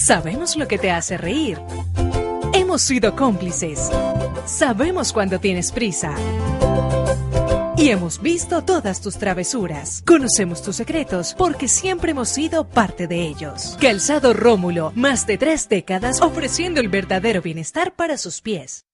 Sabemos lo que te hace reír. Hemos sido cómplices. Sabemos cuando tienes prisa. Y hemos visto todas tus travesuras. Conocemos tus secretos porque siempre hemos sido parte de ellos. Calzado Rómulo, más de 3 décadas ofreciendo el verdadero bienestar para sus pies.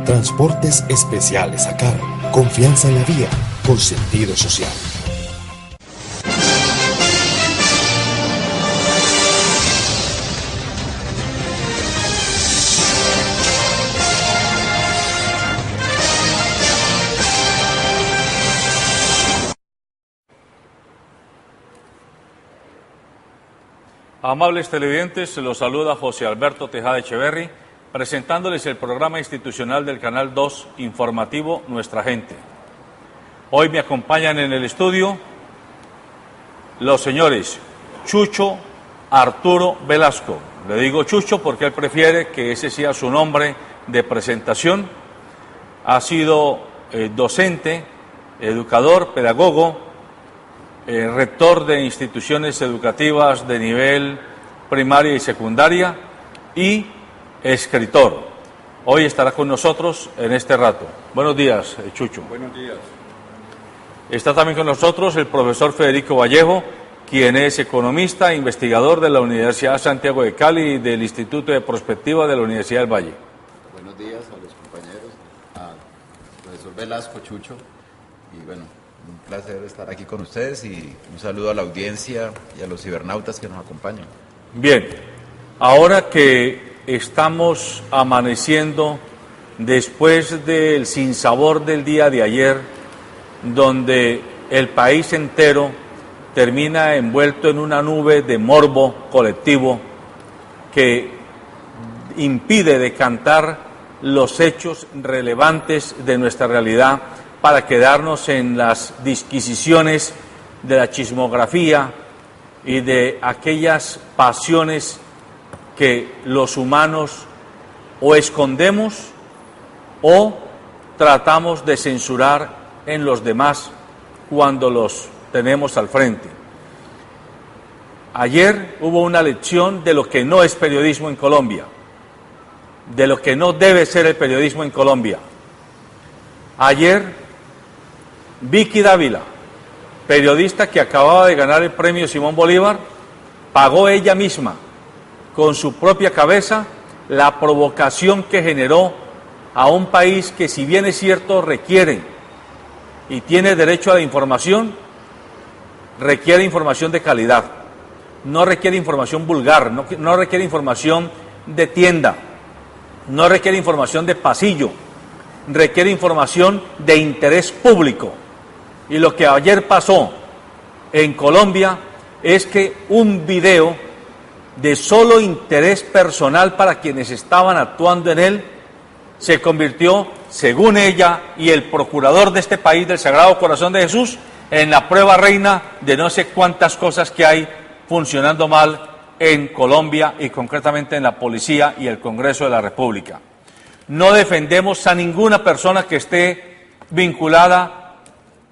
Transportes Especiales ACAR. Confianza en la vía, con sentido social. Amables televidentes, se los saluda José Alberto Tejada Echeverri, presentándoles el programa institucional del Canal 2 informativo Nuestra Gente. Hoy me acompañan en el estudio los señores Chucho Arturo Velasco. Le digo Chucho porque él prefiere que ese sea su nombre de presentación. Ha sido docente, educador, pedagogo, rector de instituciones educativas de nivel primaria y secundaria y escritor. Hoy estará con nosotros en este rato. Buenos días, Chucho. Buenos días. Está también con nosotros el profesor Federico Vallejo, quien es economista e investigador de la Universidad Santiago de Cali y del Instituto de Prospectiva de la Universidad del Valle. Buenos días a los compañeros, al profesor Velasco, Chucho, y bueno, un placer estar aquí con ustedes y un saludo a la audiencia y a los cibernautas que nos acompañan. Bien, ahora que estamos amaneciendo después del sinsabor del día de ayer, donde el país entero termina envuelto en una nube de morbo colectivo que impide decantar los hechos relevantes de nuestra realidad para quedarnos en las disquisiciones de la chismografía y de aquellas pasiones que los humanos o escondemos o tratamos de censurar en los demás cuando los tenemos al frente. Ayer hubo una lección de lo que no es periodismo en Colombia, de lo que no debe ser el periodismo en Colombia. Ayer, Vicky Dávila, periodista que acababa de ganar el premio Simón Bolívar, pagó ella misma con su propia cabeza la provocación que generó a un país que, si bien es cierto, requiere y tiene derecho a la información, requiere información de calidad, no requiere información vulgar, no requiere información de tienda, no requiere información de pasillo, requiere información de interés público. Y lo que ayer pasó en Colombia es que un video de solo interés personal para quienes estaban actuando en él se convirtió, según ella y el procurador de este país, del Sagrado Corazón de Jesús, en la prueba reina de no sé cuántas cosas que hay funcionando mal en Colombia y concretamente en la policía y el Congreso de la República. No defendemos a ninguna persona que esté vinculada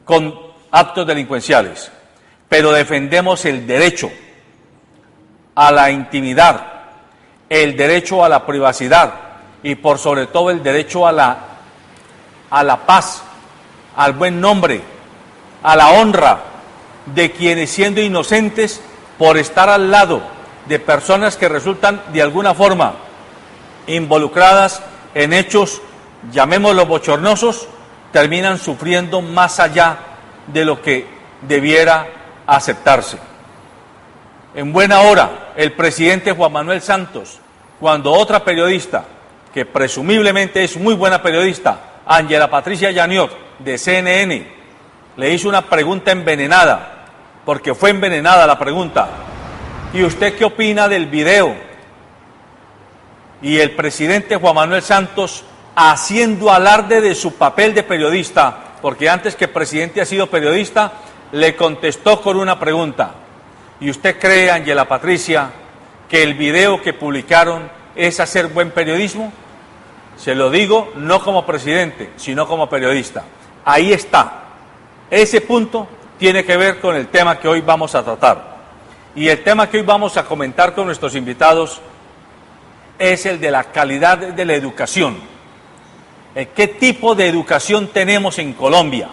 con actos delincuenciales, pero defendemos el derecho a la intimidad, el derecho a la privacidad y por sobre todo el derecho a la paz, al buen nombre, a la honra de quienes, siendo inocentes por estar al lado de personas que resultan de alguna forma involucradas en hechos, llamémoslos bochornosos, terminan sufriendo más allá de lo que debiera aceptarse. En buena hora, el presidente Juan Manuel Santos, cuando otra periodista, que presumiblemente es muy buena periodista, Ángela Patricia Yaniot, de CNN, le hizo una pregunta envenenada, porque fue envenenada la pregunta. ¿Y usted qué opina del video? Y el presidente Juan Manuel Santos, haciendo alarde de su papel de periodista, porque antes que presidente ha sido periodista, le contestó con una pregunta. ¿Y usted cree, Ángela Patricia, que el video que publicaron es hacer buen periodismo? Se lo digo no como presidente, sino como periodista. Ahí está. Ese punto tiene que ver con el tema que hoy vamos a tratar. Y el tema que hoy vamos a comentar con nuestros invitados es el de la calidad de la educación. ¿Qué tipo de educación tenemos en Colombia?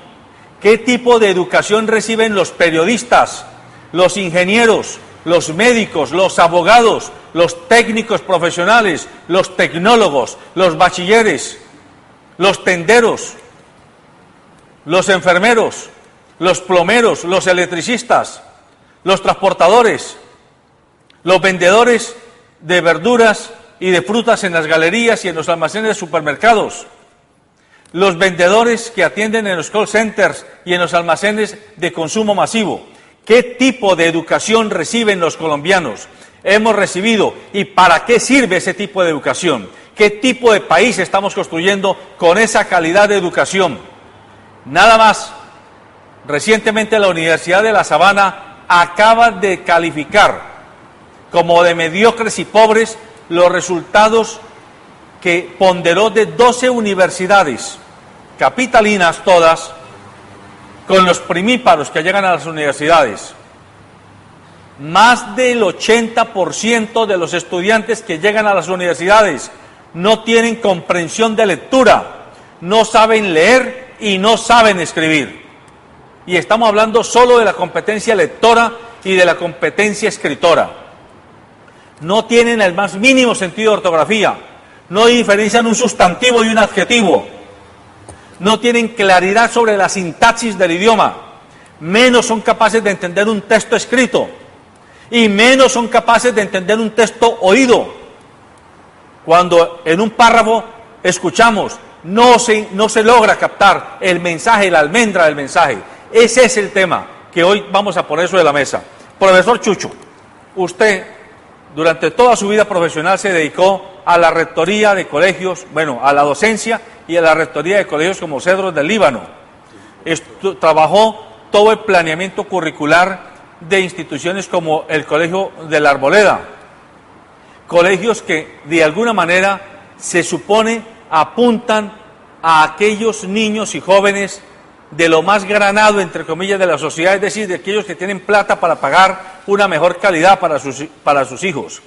¿Qué tipo de educación reciben los periodistas, los ingenieros, los médicos, los abogados, los técnicos profesionales, los tecnólogos, los bachilleres, los tenderos, los enfermeros, los plomeros, los electricistas, los transportadores, los vendedores de verduras y de frutas en las galerías y en los almacenes de supermercados, los vendedores que atienden en los call centers y en los almacenes de consumo masivo? ¿Qué tipo de educación reciben los colombianos? Hemos recibido, ¿y para qué sirve ese tipo de educación? ¿Qué tipo de país estamos construyendo con esa calidad de educación? Nada más, recientemente la Universidad de La Sabana acaba de calificar como de mediocres y pobres los resultados que ponderó de 12 universidades, capitalinas todas, con los primíparos que llegan a las universidades. Más del 80% de los estudiantes que llegan a las universidades no tienen comprensión de lectura, no saben leer y no saben escribir. Y estamos hablando solo de la competencia lectora y de la competencia escritora. No tienen el más mínimo sentido de ortografía, no diferencian un sustantivo y un adjetivo, no tienen claridad sobre la sintaxis del idioma, menos son capaces de entender un texto escrito y menos son capaces de entender un texto oído. Cuando en un párrafo escuchamos, no se logra captar el mensaje, la almendra del mensaje. Ese es el tema que hoy vamos a poner sobre la mesa. Profesor Chucho, usted durante toda su vida profesional se dedicó a la rectoría de colegios, bueno, a la docencia y a la rectoría de colegios como Cedros del Líbano. Trabajó todo el planeamiento curricular de instituciones como el Colegio de la Arboleda, colegios que de alguna manera se supone apuntan a aquellos niños y jóvenes de lo más granado, entre comillas, de la sociedad, es decir, de aquellos que tienen plata para pagar una mejor calidad para sus hijos.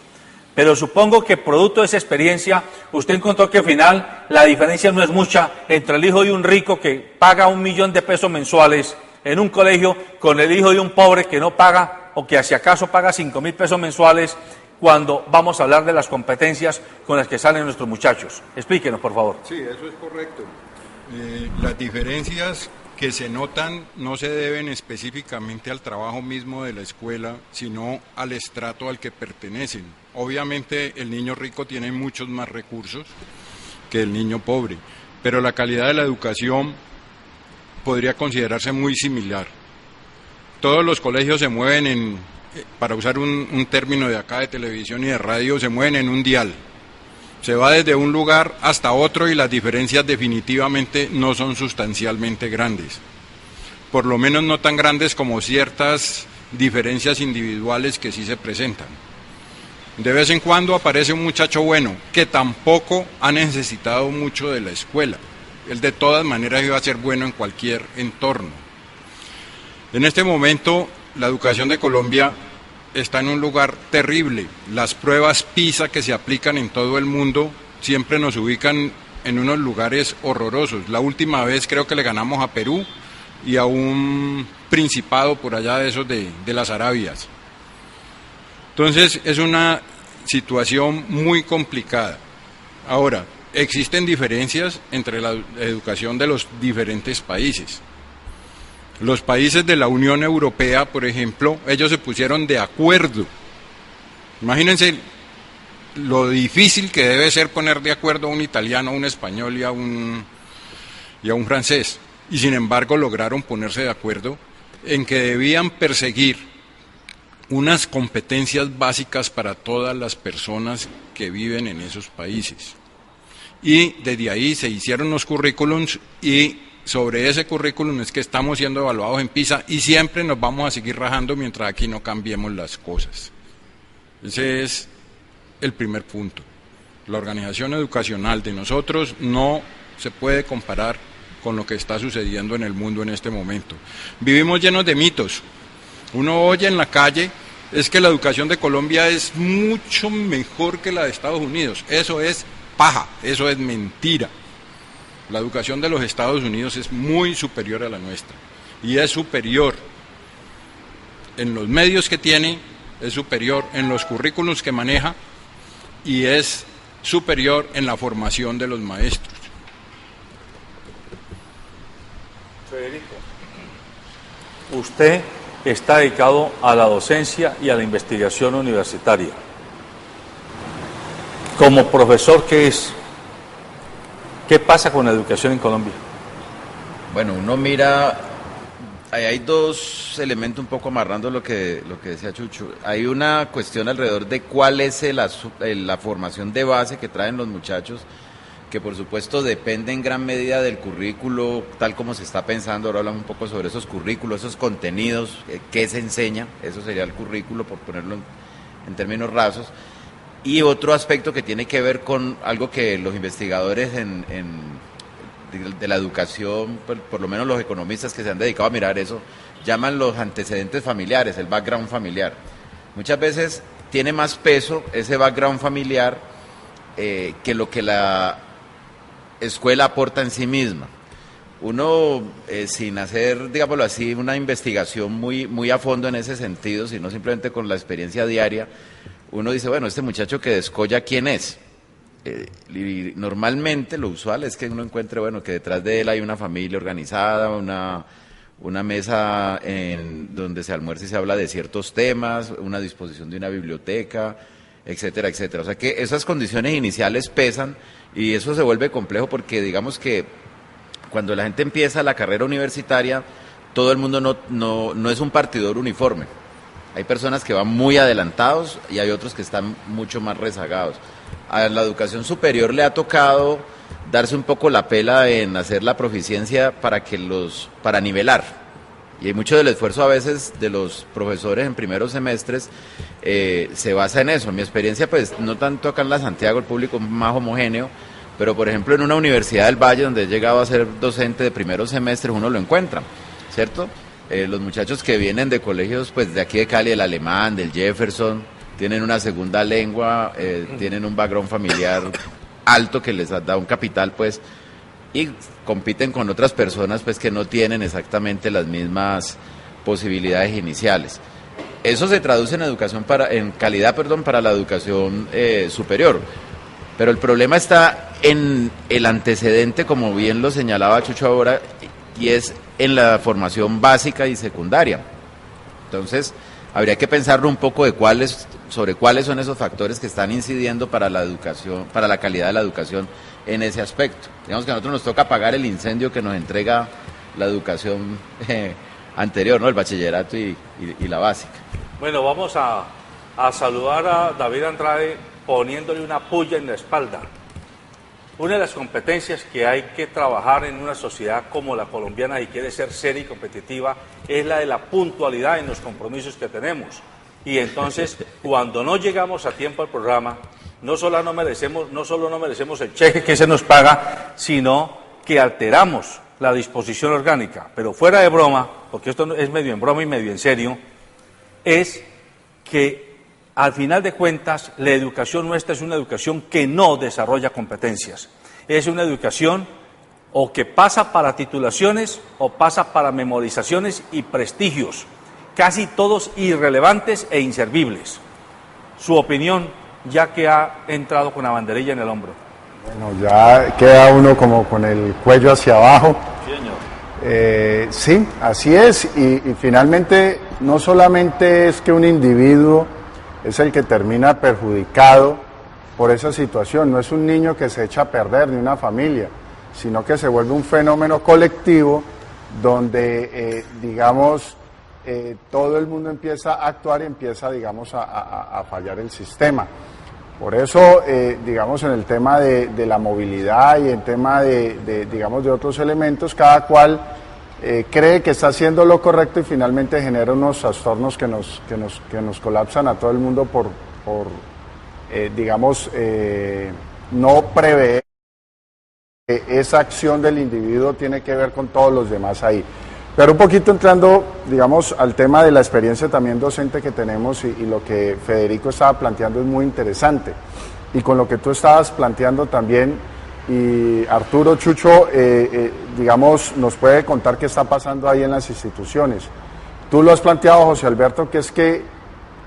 Pero supongo que producto de esa experiencia, usted encontró que al final la diferencia no es mucha entre el hijo de un rico que paga 1 millón de pesos mensuales en un colegio con el hijo de un pobre que no paga o que si acaso paga 5.000 pesos mensuales cuando vamos a hablar de las competencias con las que salen nuestros muchachos. Explíquenos, por favor. Sí, eso es correcto. Las diferencias que se notan no se deben específicamente al trabajo mismo de la escuela, sino al estrato al que pertenecen. Obviamente el niño rico tiene muchos más recursos que el niño pobre, pero la calidad de la educación podría considerarse muy similar. Todos los colegios se mueven para usar un término de acá de televisión y de radio, se mueven en un dial. Se va desde un lugar hasta otro y las diferencias definitivamente no son sustancialmente grandes. Por lo menos no tan grandes como ciertas diferencias individuales que sí se presentan. De vez en cuando aparece un muchacho bueno que tampoco ha necesitado mucho de la escuela. Él de todas maneras iba a ser bueno en cualquier entorno. En este momento la educación de Colombia está en un lugar terrible. Las pruebas PISA que se aplican en todo el mundo siempre nos ubican en unos lugares horrorosos. La última vez creo que le ganamos a Perú y a un principado por allá de esos de las Arabias. Entonces es una situación muy complicada. Ahora, existen diferencias entre la educación de los diferentes países. Los países de la Unión Europea, por ejemplo, ellos se pusieron de acuerdo. Imagínense lo difícil que debe ser poner de acuerdo a un italiano, a un español y a un francés. Y sin embargo lograron ponerse de acuerdo en que debían perseguir unas competencias básicas para todas las personas que viven en esos países. Y desde ahí se hicieron los currículums y sobre ese currículum es que estamos siendo evaluados en PISA y siempre nos vamos a seguir rajando mientras aquí no cambiemos las cosas. Ese es el primer punto. La organización educacional de nosotros no se puede comparar con lo que está sucediendo en el mundo en este momento. Vivimos llenos de mitos. Uno oye en la calle es que la educación de Colombia es mucho mejor que la de Estados Unidos. Eso es paja, eso es mentira. La educación de los Estados Unidos es muy superior a la nuestra y es superior en los medios que tiene, es superior en los currículos que maneja y es superior en la formación de los maestros. Federico, usted está dedicado a la docencia y a la investigación universitaria. Como profesor, ¿qué pasa con la educación en Colombia? Bueno, uno mira, hay dos elementos un poco amarrando lo que decía Chucho. Hay una cuestión alrededor de cuál es la formación de base que traen los muchachos, que por supuesto depende en gran medida del currículo, tal como se está pensando. Ahora hablamos un poco sobre esos currículos, esos contenidos, qué se enseña, eso sería el currículo, por ponerlo en términos rasos. Y otro aspecto que tiene que ver con algo que los investigadores de la educación, por lo menos los economistas que se han dedicado a mirar eso, llaman los antecedentes familiares, el background familiar. Muchas veces tiene más peso ese background familiar que lo que la escuela aporta en sí misma. Uno, sin hacer, digámoslo así, una investigación muy a fondo en ese sentido, sino simplemente con la experiencia diaria, uno dice, bueno, este muchacho que descolla, ¿quién es? Y normalmente lo usual es que uno encuentre, bueno, que detrás de él hay una familia organizada, una mesa en donde se almuerza y se habla de ciertos temas, una disposición de una biblioteca, etcétera, etcétera. O sea que esas condiciones iniciales pesan y eso se vuelve complejo porque digamos que cuando la gente empieza la carrera universitaria, todo el mundo no es un partidor uniforme. Hay personas que van muy adelantados y hay otros que están mucho más rezagados. A la educación superior le ha tocado darse un poco la pela en hacer la proficiencia para nivelar. Y hay mucho del esfuerzo a veces de los profesores en primeros semestres se basa en eso. Mi experiencia, pues, no tanto acá en la Santiago, el público es más homogéneo, pero por ejemplo en una universidad del Valle donde he llegado a ser docente de primeros semestres, uno lo encuentra, ¿cierto? Los muchachos que vienen de colegios, pues, de aquí de Cali, del Alemán, del Jefferson, tienen una segunda lengua, tienen un background familiar alto que les da un capital, pues, y compiten con otras personas, pues, que no tienen exactamente las mismas posibilidades iniciales. Eso se traduce en calidad para la educación superior, pero el problema está en el antecedente, como bien lo señalaba Chucho ahora, y es en la formación básica y secundaria. Entonces, habría que pensarlo un poco sobre cuáles son esos factores que están incidiendo para la educación, para la calidad de la educación en ese aspecto. Digamos que a nosotros nos toca apagar el incendio que nos entrega la educación anterior, ¿no? El bachillerato y la básica. Bueno, vamos a saludar a David Andrade poniéndole una puya en la espalda. Una de las competencias que hay que trabajar en una sociedad como la colombiana, y quiere ser seria y competitiva, es la de la puntualidad en los compromisos que tenemos. Y entonces, cuando no llegamos a tiempo al programa, no solo no merecemos el cheque que se nos paga, sino que alteramos la disposición orgánica. Pero fuera de broma, porque esto es medio en broma y medio en serio, es que al final de cuentas la educación nuestra es una educación que no desarrolla competencias. Es una educación o que pasa para titulaciones o pasa para memorizaciones y prestigios, casi todos irrelevantes e inservibles. Su opinión, ya que ha entrado con la banderilla en el hombro. Bueno, ya queda uno como con el cuello hacia abajo. Sí, señor. Sí, así es, y finalmente no solamente es que un individuo es el que termina perjudicado por esa situación, no es un niño que se echa a perder ni una familia, sino que se vuelve un fenómeno colectivo donde, todo el mundo empieza a actuar y empieza, digamos, a fallar el sistema. Por eso, digamos, en el tema de la movilidad y en tema digamos, de otros elementos, cada cual cree que está haciendo lo correcto y finalmente genera unos trastornos que nos colapsan a todo el mundo por digamos, no prever que esa acción del individuo tiene que ver con todos los demás ahí. Pero un poquito entrando, digamos, al tema de la experiencia también docente que tenemos y lo que Federico estaba planteando es muy interesante. Y con lo que tú estabas planteando también, y Arturo, Chucho, digamos, nos puede contar qué está pasando ahí en las instituciones. Tú lo has planteado, José Alberto, que es que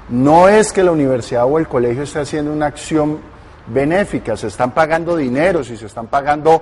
no es que la universidad o el colegio esté haciendo una acción benéfica, se están pagando dineros y se están pagando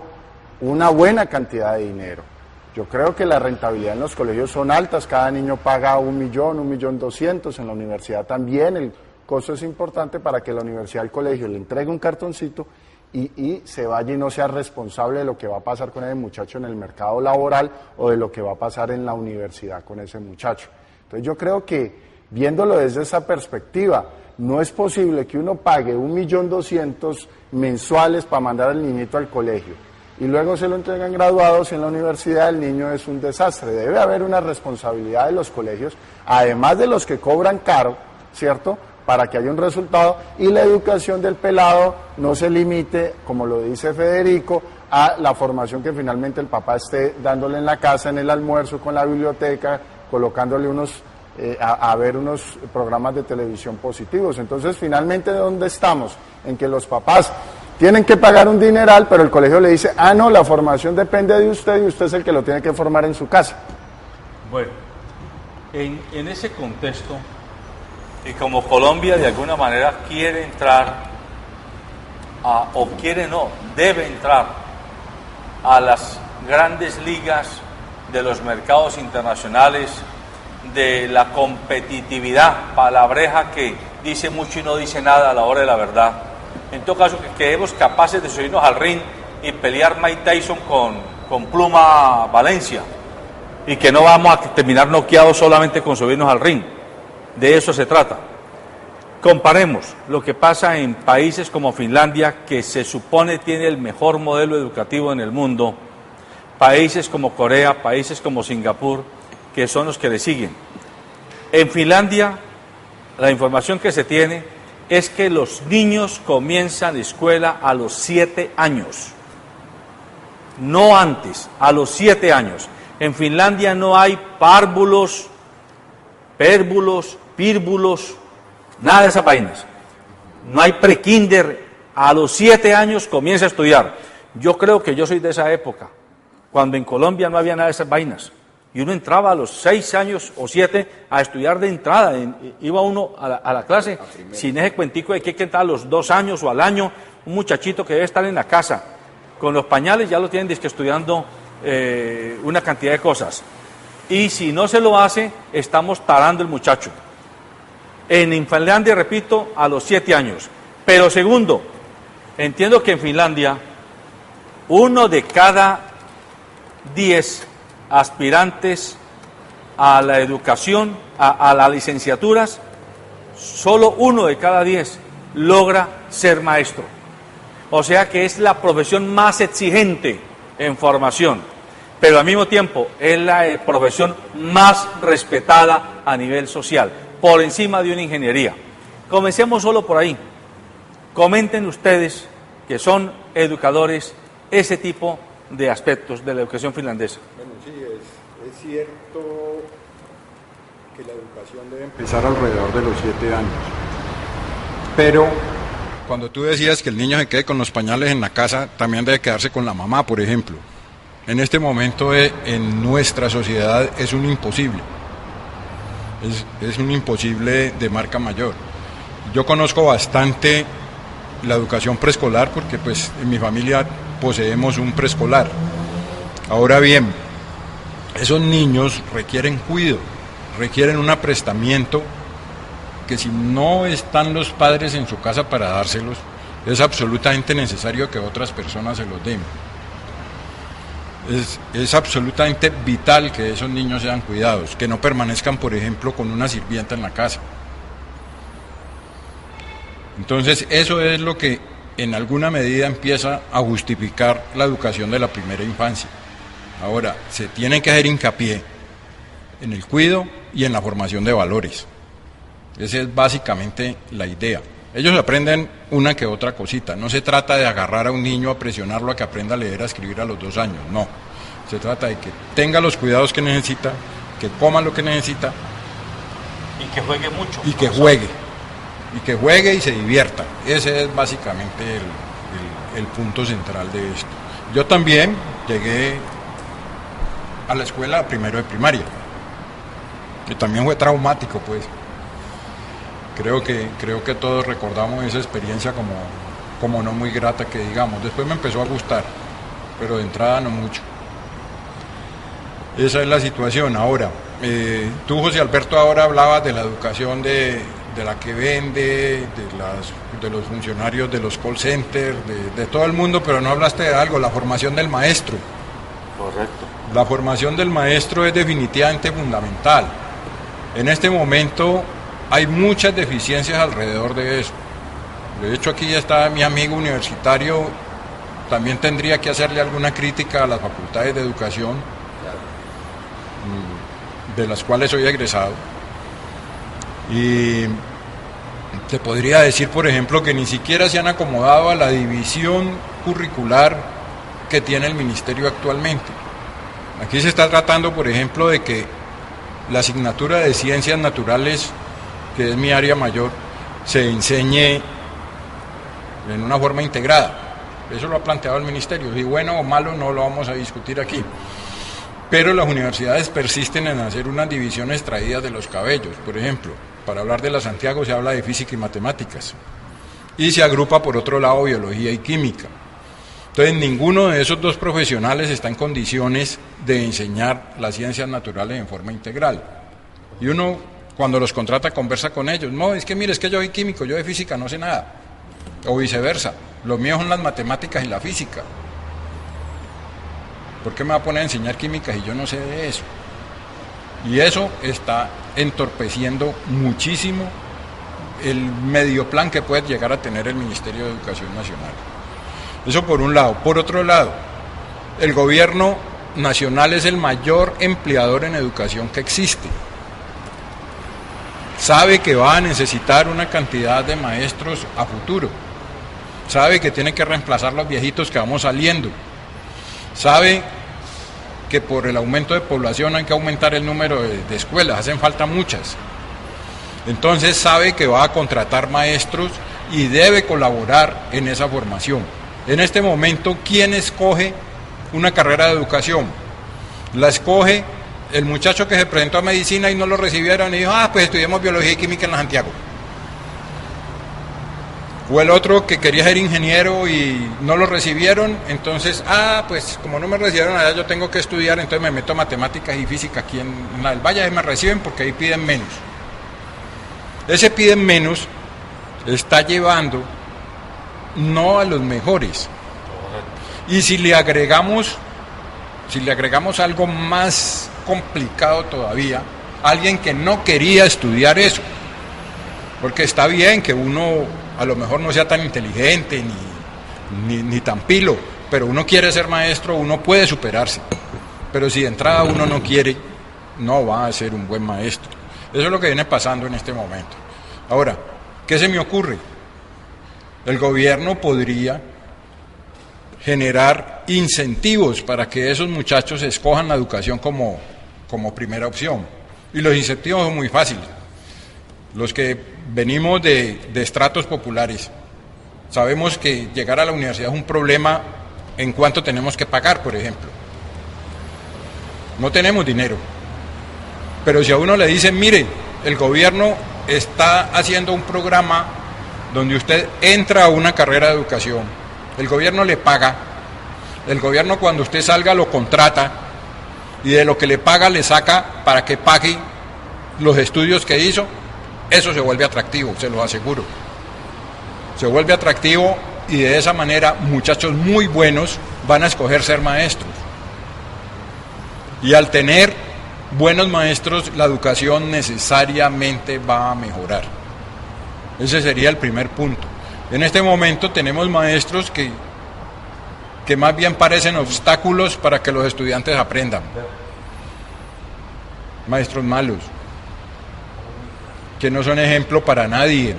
una buena cantidad de dinero. Yo creo que la rentabilidad en los colegios son altas, cada niño paga 1 millón, 1.200.000, en la universidad también el costo es importante para que la universidad al colegio le entregue un cartoncito y se vaya y no sea responsable de lo que va a pasar con ese muchacho en el mercado laboral o de lo que va a pasar en la universidad con ese muchacho. Entonces yo creo que viéndolo desde esa perspectiva, no es posible que uno pague 1.200.000 mensuales para mandar al niñito al colegio y luego se lo entregan graduados y en la universidad el niño es un desastre. Debe haber una responsabilidad de los colegios, además de los que cobran caro, ¿cierto?, para que haya un resultado y la educación del pelado no se limite, como lo dice Federico, a la formación que finalmente el papá esté dándole en la casa, en el almuerzo, con la biblioteca, colocándole a ver unos programas de televisión positivos. Entonces, finalmente, ¿dónde estamos? En que los papás tienen que pagar un dineral, pero el colegio le dice, no, la formación depende de usted y usted es el que lo tiene que formar en su casa. Bueno, en ese contexto, y como Colombia de alguna manera quiere entrar, o quiere no, debe entrar a las grandes ligas de los mercados internacionales, de la competitividad, palabreja que dice mucho y no dice nada a la hora de la verdad. En todo caso, que quedemos capaces de subirnos al ring y pelear Mike Tyson con Pluma Valencia, y que no vamos a terminar noqueados solamente con subirnos al ring. De eso se trata. Comparemos lo que pasa en países como Finlandia, que se supone tiene el mejor modelo educativo en el mundo, países como Corea, países como Singapur, que son los que le siguen. En Finlandia, la información que se tiene es que los niños comienzan escuela a los 7 años, no antes, a los 7 años. En Finlandia no hay párvulos, pérvulos, pírvulos, nada de esas vainas. No hay prekinder, a los 7 años comienza a estudiar. Yo creo que yo soy de esa época, cuando en Colombia no había nada de esas vainas. Y uno entraba a los 6 años o 7 a estudiar de entrada. Iba uno a la clase sin ese cuentico de que hay que entrar a los 2 años o al año. Un muchachito que debe estar en la casa con los pañales ya lo tienen disque estudiando una cantidad de cosas. Y si no se lo hace, estamos tarando el muchacho. En Finlandia, repito, a los 7 años. Pero segundo, entiendo que en Finlandia 1 de cada 10 aspirantes a la educación, a las licenciaturas, solo 1 de cada 10 logra ser maestro. O sea que es la profesión más exigente en formación, pero al mismo tiempo es la profesión más respetada a nivel social, por encima de una ingeniería. Comencemos solo por ahí. Comenten ustedes, que son educadores, ese tipo de aspectos de la educación finlandesa. Bueno, sí, es cierto que la educación debe empezar alrededor de los 7 años, pero cuando tú decías que el niño se quede con los pañales en la casa, también debe quedarse con la mamá, por ejemplo. En este momento en nuestra sociedad es un imposible. Es un imposible de marca mayor. Yo conozco bastante la educación preescolar porque pues en mi familia poseemos un preescolar. Ahora bien, esos niños requieren cuidado, requieren un aprestamiento que si no están los padres en su casa para dárselos, es absolutamente necesario que otras personas se los den. Es absolutamente vital que esos niños sean cuidados, que no permanezcan, por ejemplo, con una sirvienta en la casa. Entonces eso es lo que en alguna medida empieza a justificar la educación de la primera infancia. Ahora, se tiene que hacer hincapié en el cuidado y en la formación de valores. Esa es básicamente la idea. Ellos aprenden una que otra cosita. No se trata de agarrar a un niño a presionarlo a que aprenda a leer, a escribir a los 2 años. No. Se trata de que tenga los cuidados que necesita, que coma lo que necesita. Y que juegue mucho. Y que juegue. Y que juegue y se divierta. Ese es básicamente el punto central de esto. Yo también llegué a la escuela primero de primaria. Y también fue traumático, pues. Creo que todos recordamos esa experiencia como no muy grata, que digamos. Después me empezó a gustar, pero de entrada no mucho. Esa es la situación. Ahora, tú, José Alberto, ahora hablabas de la educación de la que vende, de los funcionarios de los call centers, de todo el mundo, pero no hablaste de algo, la formación del maestro. Correcto. La formación del maestro es definitivamente fundamental. En este momento hay muchas deficiencias alrededor de eso. De hecho, aquí ya está mi amigo universitario, también tendría que hacerle alguna crítica a las facultades de educación, de las cuales soy egresado. Y te podría decir, por ejemplo, que ni siquiera se han acomodado a la división curricular que tiene el ministerio actualmente. Aquí se está tratando, por ejemplo, de que la asignatura de ciencias naturales, que es mi área mayor, se enseñe en una forma integrada. Eso lo ha planteado el ministerio. Si bueno o malo no lo vamos a discutir aquí. Pero las universidades persisten en hacer unas divisiones traídas de los cabellos. Por ejemplo, para hablar de la Santiago se habla de física y matemáticas. Y se agrupa por otro lado biología y química. Entonces ninguno de esos dos profesionales está en condiciones de enseñar las ciencias naturales en forma integral. Y uno, cuando los contrata, conversa con ellos. No, es que mire, es que yo soy químico, yo de física no sé nada. O viceversa, lo mío son las matemáticas y la física. ¿Por qué me va a poner a enseñar química si yo no sé de eso? Y eso está entorpeciendo muchísimo el medio plan que puede llegar a tener el Ministerio de Educación Nacional. Eso por un lado. Por otro lado, el gobierno nacional es el mayor empleador en educación que existe. Sabe que va a necesitar una cantidad de maestros a futuro. Sabe que tiene que reemplazar los viejitos que vamos saliendo. Sabe que por el aumento de población hay que aumentar el número de escuelas, hacen falta muchas. Entonces sabe que va a contratar maestros y debe colaborar en esa formación. En este momento, ¿quién escoge una carrera de educación? La escoge el muchacho que se presentó a medicina y no lo recibieron y dijo, pues estudiamos biología y química en la Santiago. O el otro que quería ser ingeniero y no lo recibieron, entonces, pues como no me recibieron allá, yo tengo que estudiar, entonces me meto a matemáticas y física aquí en el Valle y me reciben porque ahí piden menos. Ese piden menos está llevando no a los mejores. Y si le agregamos algo más complicado todavía, alguien que no quería estudiar eso, porque está bien que uno a lo mejor no sea tan inteligente ni tan pilo, pero uno quiere ser maestro, uno puede superarse, pero si de entrada uno no quiere, no va a ser un buen maestro. Eso es lo que viene pasando en este momento. Ahora, ¿qué se me ocurre? El gobierno podría generar incentivos para que esos muchachos escojan la educación como primera opción. Y los incentivos son muy fáciles. Los que venimos de estratos populares, sabemos que llegar a la universidad es un problema en cuanto tenemos que pagar, por ejemplo. No tenemos dinero. Pero si a uno le dicen, mire, el gobierno está haciendo un programa donde usted entra a una carrera de educación, el gobierno le paga, el gobierno cuando usted salga lo contrata y de lo que le paga le saca para que pague los estudios que hizo, eso se vuelve atractivo, se lo aseguro. Se vuelve atractivo y de esa manera muchachos muy buenos van a escoger ser maestros. Y al tener buenos maestros, la educación necesariamente va a mejorar. Ese sería el primer punto. En este momento tenemos maestros que más bien parecen obstáculos para que los estudiantes aprendan. Maestros malos, que no son ejemplo para nadie.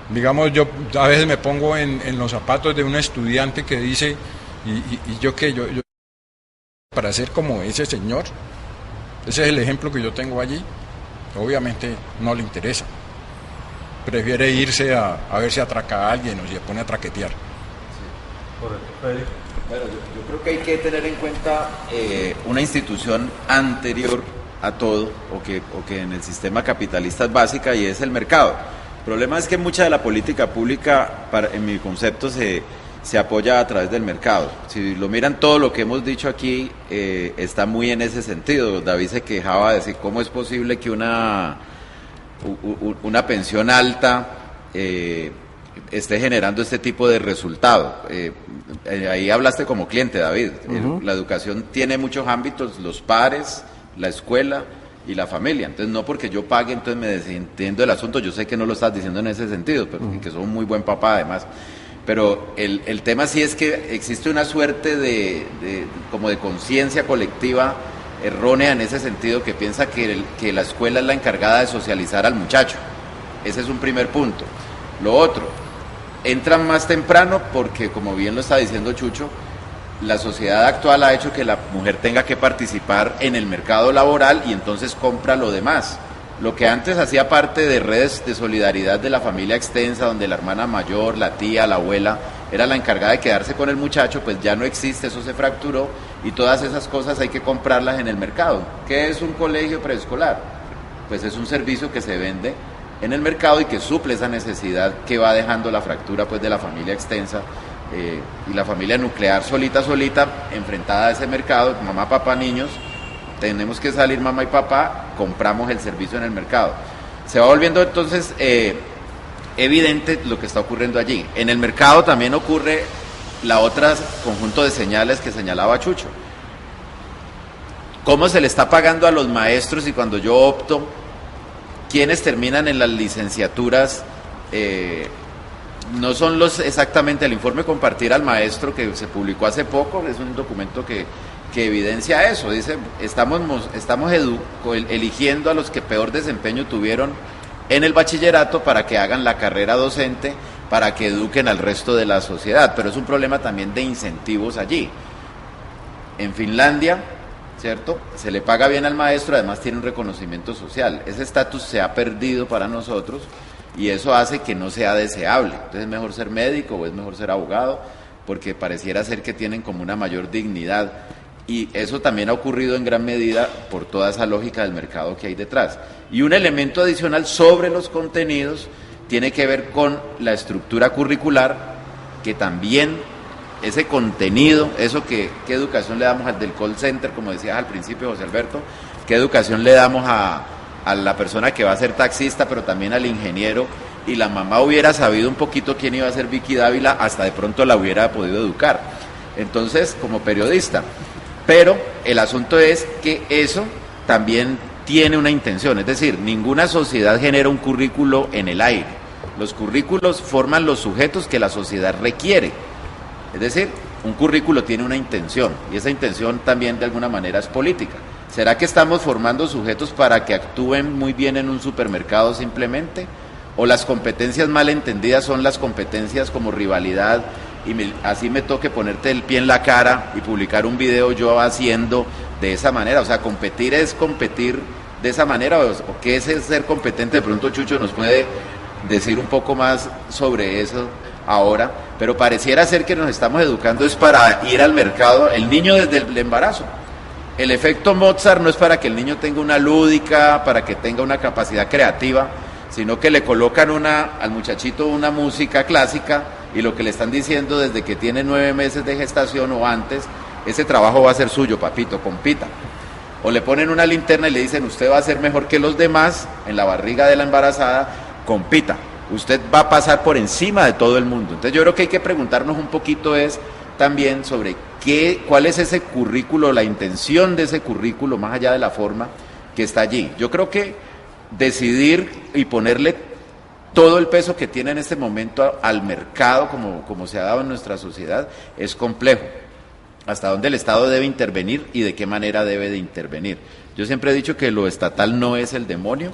Digamos, yo a veces me pongo en los zapatos de un estudiante que dice, ¿y yo qué? Yo para ser como ese señor. Ese es el ejemplo que yo tengo allí. Obviamente no le interesa. Prefiere irse a ver si atraca a alguien o si se pone a traquetear. Correcto. Bueno, yo creo que hay que tener en cuenta una institución anterior a todo, o que en el sistema capitalista es básica, y es el mercado. El problema es que mucha de la política pública, en mi concepto, se apoya a través del mercado. Si lo miran, todo lo que hemos dicho aquí está muy en ese sentido. David se quejaba de decir cómo es posible que una pensión alta esté generando este tipo de resultado. Ahí hablaste como cliente, David. La educación tiene muchos ámbitos: los padres, la escuela y la familia. Entonces, no porque yo pague, entonces me desentiendo del asunto. Yo sé que no lo estás diciendo en ese sentido, pero que sos un muy buen papá además. Pero el tema sí es que existe una suerte como de conciencia colectiva errónea en ese sentido, que piensa que la escuela es la encargada de socializar al muchacho. Ese es un primer punto. Lo otro, entran más temprano porque, como bien lo está diciendo Chucho, la sociedad actual ha hecho que la mujer tenga que participar en el mercado laboral y entonces compra lo demás. Lo que antes hacía parte de redes de solidaridad de la familia extensa, donde la hermana mayor, la tía, la abuela era la encargada de quedarse con el muchacho, pues ya no existe, eso se fracturó, y todas esas cosas hay que comprarlas en el mercado. ¿Qué es un colegio preescolar? Pues es un servicio que se vende en el mercado y que suple esa necesidad que va dejando la fractura, pues, de la familia extensa y la familia nuclear solita, enfrentada a ese mercado, mamá, papá, niños. Tenemos que salir mamá y papá, compramos el servicio en el mercado. Se va volviendo entonces evidente lo que está ocurriendo allí. En el mercado también ocurre la otra conjunto de señales que señalaba Chucho. ¿Cómo se le está pagando a los maestros? Y cuando yo opto, ¿quiénes terminan en las licenciaturas? No son exactamente el informe Compartir al Maestro, que se publicó hace poco, es un documento que evidencia eso. Dice, estamos eligiendo a los que peor desempeño tuvieron en el bachillerato para que hagan la carrera docente, para que eduquen al resto de la sociedad, pero es un problema también de incentivos allí. En Finlandia, ¿cierto?, se le paga bien al maestro, además tiene un reconocimiento social. Ese estatus se ha perdido para nosotros y eso hace que no sea deseable. Entonces es mejor ser médico o es mejor ser abogado, porque pareciera ser que tienen como una mayor dignidad. Y eso también ha ocurrido en gran medida por toda esa lógica del mercado que hay detrás. Y un elemento adicional sobre los contenidos tiene que ver con la estructura curricular, que también ese contenido, eso qué educación le damos al del call center, como decías al principio, José Alberto, qué educación le damos a la persona que va a ser taxista, pero también al ingeniero, y la mamá hubiera sabido un poquito quién iba a ser Vicky Dávila, hasta de pronto la hubiera podido educar. Entonces, como periodista. Pero el asunto es que eso también tiene una intención, es decir, ninguna sociedad genera un currículo en el aire. Los currículos forman los sujetos que la sociedad requiere. Es decir, un currículo tiene una intención, y esa intención también de alguna manera es política. ¿Será que estamos formando sujetos para que actúen muy bien en un supermercado simplemente? ¿O las competencias mal entendidas son las competencias como rivalidad, y así me toque ponerte el pie en la cara y publicar un video yo haciendo de esa manera? O sea, competir es competir de esa manera, o qué es ser competente. De pronto Chucho nos puede decir un poco más sobre eso ahora, pero pareciera ser que nos estamos educando es para ir al mercado, el niño desde el embarazo. El efecto Mozart no es para que el niño tenga una lúdica, para que tenga una capacidad creativa, sino que le colocan al muchachito una música clásica, y lo que le están diciendo desde que tiene 9 meses de gestación o antes, ese trabajo va a ser suyo, papito, compita. O le ponen una linterna y le dicen, usted va a ser mejor que los demás en la barriga de la embarazada, compita, usted va a pasar por encima de todo el mundo. Entonces yo creo que hay que preguntarnos un poquito también sobre cuál es ese currículo, la intención de ese currículo, más allá de la forma que está allí. Yo creo que decidir y ponerle todo el peso que tiene en este momento al mercado, como se ha dado en nuestra sociedad, es complejo. Hasta dónde el Estado debe intervenir y de qué manera debe de intervenir. Yo siempre he dicho que lo estatal no es el demonio,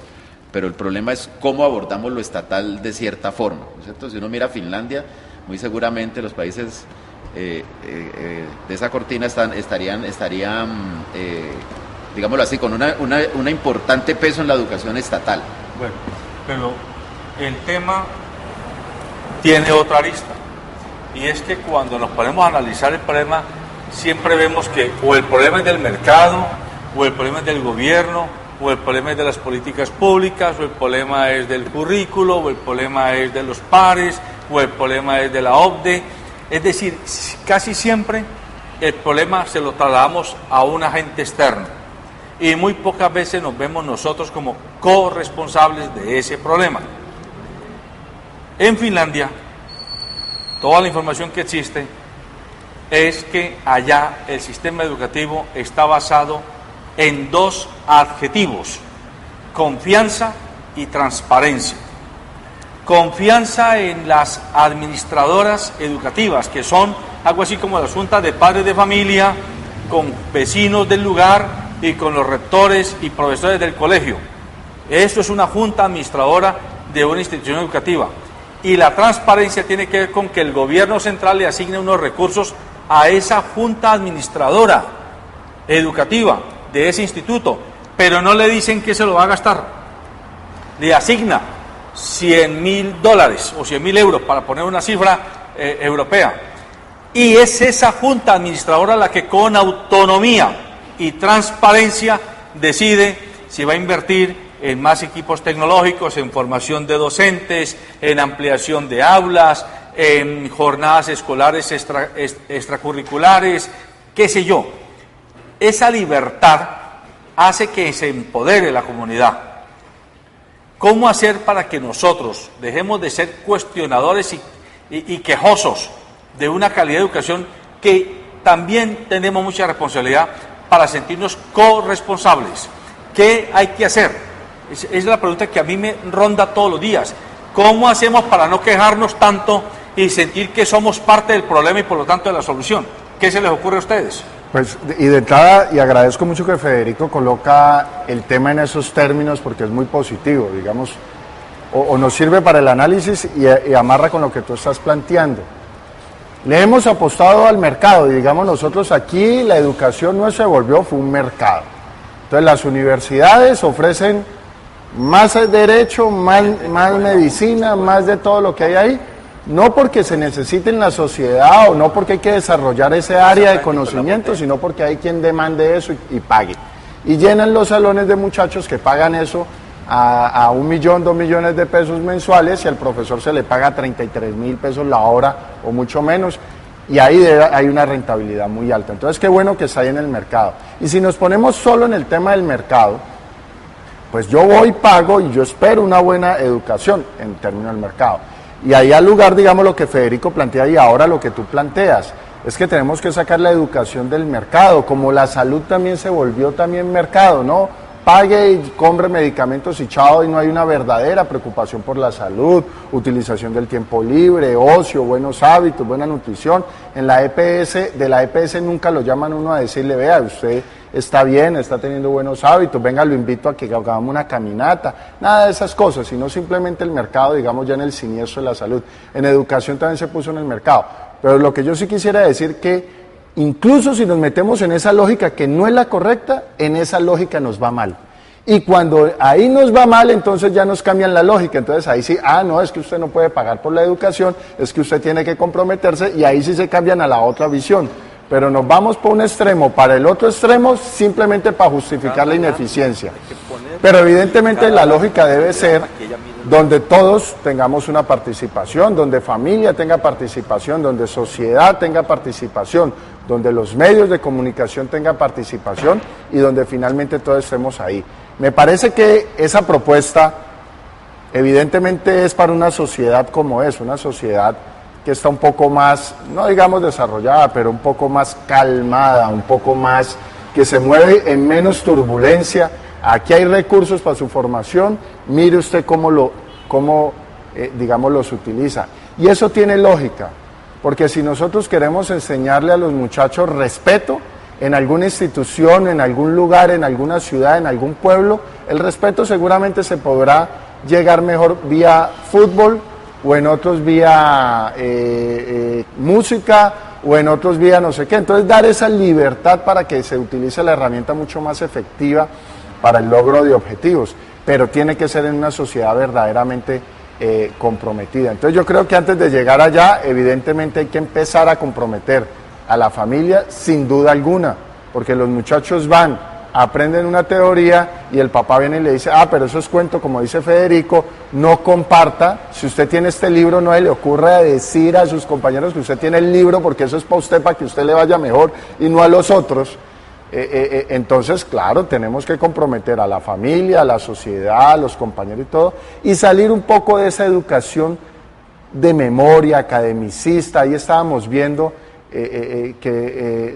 pero el problema es cómo abordamos lo estatal de cierta forma, ¿no es cierto? Si uno mira Finlandia, muy seguramente los países de esa cortina estarían digámoslo así, con una importante peso en la educación estatal. Bueno, pero el tema tiene otra arista, y es que cuando nos ponemos a analizar el problema, siempre vemos que o el problema es del mercado, o el problema es del gobierno, o el problema es de las políticas públicas, o el problema es del currículo, o el problema es de los pares, o el problema es de la OCDE. Es decir, casi siempre el problema se lo trasladamos a un agente externo, y muy pocas veces nos vemos nosotros como corresponsables de ese problema. En Finlandia, toda la información que existe es que allá el sistema educativo está basado en dos adjetivos: confianza y transparencia. Confianza en las administradoras educativas, que son algo así como las juntas de padres de familia, con vecinos del lugar y con los rectores y profesores del colegio. Esto es una junta administradora de una institución educativa. Y la transparencia tiene que ver con que el gobierno central le asigne unos recursos a esa junta administradora educativa de ese instituto, pero no le dicen que se lo va a gastar. Le asigna $100,000 o 100,000 euros, para poner una cifra europea, y es esa junta administradora la que con autonomía y transparencia decide si va a invertir en más equipos tecnológicos, en formación de docentes, en ampliación de aulas, en jornadas escolares extracurriculares, qué sé yo. Esa libertad hace que se empodere la comunidad. ¿Cómo hacer para que nosotros dejemos de ser cuestionadores y quejosos de una calidad de educación, que también tenemos mucha responsabilidad para sentirnos corresponsables? ¿Qué hay que hacer? Es la pregunta que a mí me ronda todos los días. ¿Cómo hacemos para no quejarnos tanto y sentir que somos parte del problema y por lo tanto de la solución? ¿Qué se les ocurre a ustedes? Pues, y de entrada, y agradezco mucho que Federico coloca el tema en esos términos, porque es muy positivo, digamos, o nos sirve para el análisis y amarra con lo que tú estás planteando. Le hemos apostado al mercado, y digamos nosotros aquí la educación no se volvió, fue un mercado. Entonces las universidades ofrecen más derecho, más medicina, más de todo lo que hay ahí, no porque se necesite en la sociedad o no porque hay que desarrollar ese área de conocimiento, sino porque hay quien demande eso y pague. Y llenan los salones de muchachos que pagan eso a 1 millón, 2 millones de pesos mensuales, y al profesor se le paga 33,000 pesos la hora o mucho menos, y ahí hay una rentabilidad muy alta. Entonces qué bueno que está ahí en el mercado. Y si nos ponemos solo en el tema del mercado, pues yo voy, pago y yo espero una buena educación en términos del mercado. Y ahí al lugar, digamos, lo que Federico plantea y ahora lo que tú planteas, es que tenemos que sacar la educación del mercado, como la salud también se volvió también mercado, ¿no? Pague y compre medicamentos y chao, y no hay una verdadera preocupación por la salud, utilización del tiempo libre, ocio, buenos hábitos, buena nutrición. En la EPS, de la EPS nunca lo llaman uno a decirle, vea, usted está bien, está teniendo buenos hábitos, venga, lo invito a que hagamos una caminata, nada de esas cosas, sino simplemente el mercado, digamos, ya en el siniestro de la salud. En educación también se puso en el mercado, pero lo que yo sí quisiera decir que incluso si nos metemos en esa lógica que no es la correcta, en esa lógica nos va mal. Y cuando ahí nos va mal, entonces ya nos cambian la lógica. Entonces ahí sí, no, es que usted no puede pagar por la educación, es que usted tiene que comprometerse, y ahí sí se cambian a la otra visión. Pero nos vamos por un extremo, para el otro extremo, simplemente para justificar la ineficiencia. Pero evidentemente la lógica debe ser donde todos tengamos una participación, donde familia tenga participación, donde sociedad tenga participación, donde los medios de comunicación tengan participación y donde finalmente todos estemos ahí. Me parece que esa propuesta evidentemente es para una sociedad como es, una sociedad que está un poco más, no digamos desarrollada, pero un poco más calmada, un poco más, que se mueve en menos turbulencia aquí hay recursos para su formación, mire usted digamos, los utiliza. Y eso tiene lógica, porque si nosotros queremos enseñarle a los muchachos respeto en alguna institución, en algún lugar, en alguna ciudad, en algún pueblo, el respeto seguramente se podrá llegar mejor vía fútbol, o en otros vía música, o en otros vía no sé qué. Entonces dar esa libertad para que se utilice la herramienta mucho más efectiva para el logro de objetivos, pero tiene que ser en una sociedad verdaderamente comprometida. Entonces yo creo que antes de llegar allá, evidentemente hay que empezar a comprometer a la familia sin duda alguna, porque los muchachos van, aprenden una teoría y el papá viene y le dice, pero eso es cuento, como dice Federico, no comparta. Si usted tiene este libro, no se le ocurra decir a sus compañeros que usted tiene el libro, porque eso es para usted, para que usted le vaya mejor y no a los otros. Entonces, claro, tenemos que comprometer a la familia, a la sociedad, a los compañeros y todo, y salir un poco de esa educación de memoria, academicista. Ahí estábamos viendo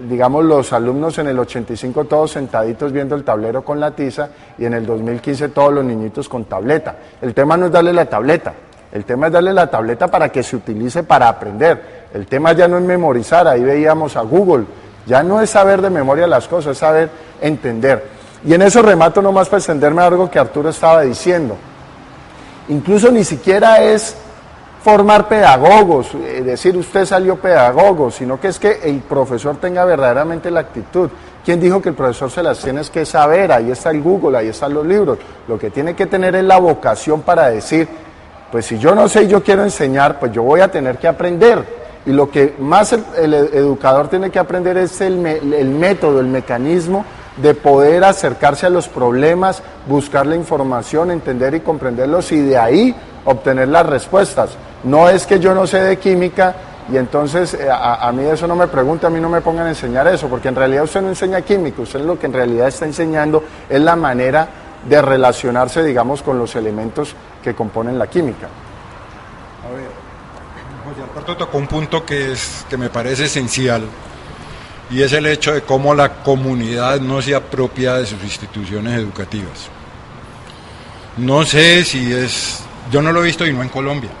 digamos, los alumnos en el 85 todos sentaditos viendo el tablero con la tiza, y en el 2015 todos los niñitos con tableta. El tema no es darle la tableta, el tema es darle la tableta para que se utilice para aprender. El tema ya no es memorizar, ahí veíamos a Google, ya no es saber de memoria las cosas, es saber entender. Y en eso remato nomás para extenderme a algo que Arturo estaba diciendo. Incluso ni siquiera es formar pedagogos, decir usted salió pedagogo, sino que es que el profesor tenga verdaderamente la actitud. ¿Quién dijo que el profesor se las tiene que saber? Ahí está el Google, ahí están los libros. Lo que tiene que tener es la vocación para decir, pues si yo no sé y yo quiero enseñar, pues yo voy a tener que aprender. Y lo que más el educador tiene que aprender es el método, el mecanismo de poder acercarse a los problemas, buscar la información, entender y comprenderlos, y de ahí obtener las respuestas. No es que yo no sé de química y entonces a mí eso no me pregunta, a mí no me pongan a enseñar eso, porque en realidad usted no enseña química, usted lo que en realidad está enseñando es la manera de relacionarse, digamos, con los elementos que componen la química. A ver, José Alberto tocó un punto que me parece esencial, y es el hecho de cómo la comunidad no se apropia de sus instituciones educativas. No sé si es, yo no lo he visto y no en Colombia.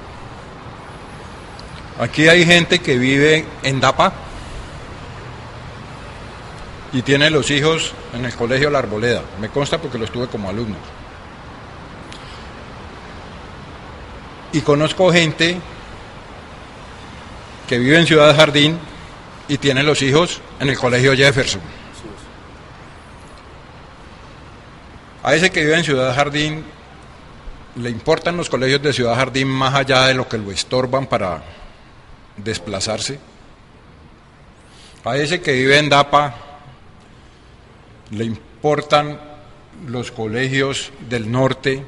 Aquí hay gente que vive en Dapa y tiene los hijos en el colegio La Arboleda, me consta porque los tuve como alumnos. Y conozco gente que vive en Ciudad Jardín y tiene los hijos en el colegio Jefferson. A ese que vive en Ciudad Jardín le importan los colegios de Ciudad Jardín más allá de lo que lo estorban para desplazarse. A ese que vive en Dapa le importan los colegios del norte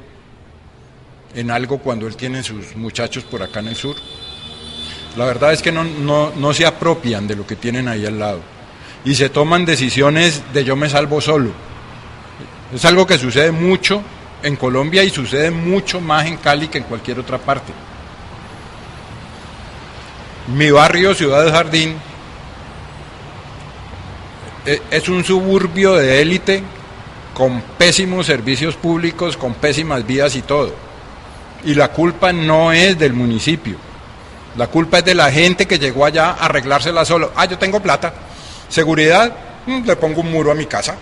en algo cuando él tiene sus muchachos por acá en el sur. La verdad es que no se apropian de lo que tienen ahí al lado y se toman decisiones de yo me salvo solo. Es algo que sucede mucho en Colombia y sucede mucho más en Cali que en cualquier otra parte. Mi barrio, Ciudad del Jardín, es un suburbio de élite con pésimos servicios públicos, con pésimas vías y todo. Y la culpa no es del municipio, la culpa es de la gente que llegó allá a arreglársela solo. Yo tengo plata, seguridad, le pongo un muro a mi casa.